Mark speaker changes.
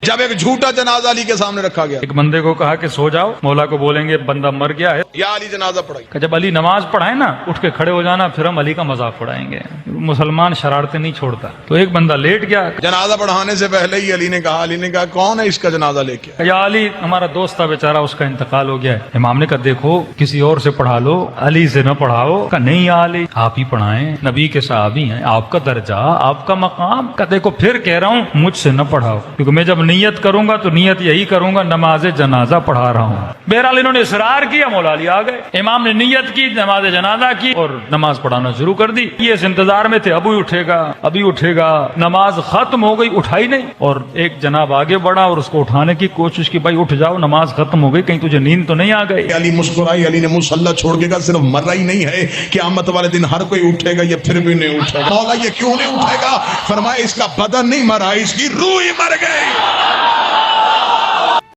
Speaker 1: जब एक झूठा जनाजा अली के सामने रखा गया,
Speaker 2: एक बंदे को कहा कि सो जाओ, मौला को बोलेंगे बंदा मर गया है,
Speaker 1: या अली जनाजा पढ़ाई।
Speaker 2: कि जब अली नमाज पढ़ाए ना उठ के खड़े हो जाना, फिर हम अली का मजाक उड़ाएंगे। मुसलमान शरारतें नहीं छोड़ता। तो एक बंदा लेट गया,
Speaker 1: जनाजा पढ़ाने से पहले ही अली ने कहा कौन है इसका जनाजा लेके आए?
Speaker 2: या अली हमारा दोस्त था बेचारा, उसका इंतकाल हो गया है। इमाम ने कहा देखो किसी और से पढ़ा लो, अली से न पढ़ाओ। कहा नहीं या अली आप ही पढ़ाएं, नबी के सहाबी हैं, आपका दर्जा आपका मकाम। कहा देखो फिर कह रहा हूँ मुझसे न पढ़ाओ, क्योंकि मैं जब नियत करूंगा तो नियत यही करूंगा नमाज जनाजा पढ़ा रहा हूँ। बहरहाल इन्होंने इसरार किया, मौला अली आ गए। इमाम ने नियत की, नमाज जनाजा की और नमाज पढ़ाना शुरू कर दी। ये इस इंतजार में थे अभी उठेगा अभी उठेगा। नमाज खत्म हो गई, उठाई नहीं। और एक जनाब आगे बढ़ा और उसको उठाने की कोशिश की, भाई उठ जाओ नमाज खत्म हो गई, कहीं तुझे नींद तो नहीं आ गई।
Speaker 1: अली मुस्कुराई, अली ने मुसल्ला छोड़ के कहा सिर्फ मर ही नहीं है, क़यामत वाले दिन हर कोई उठेगा, ये फिर भी नहीं उठेगा। मौला ये क्यों नहीं उठेगा? फरमाया इसका बदन नहीं मरा, इसकी रूह ही मर गई।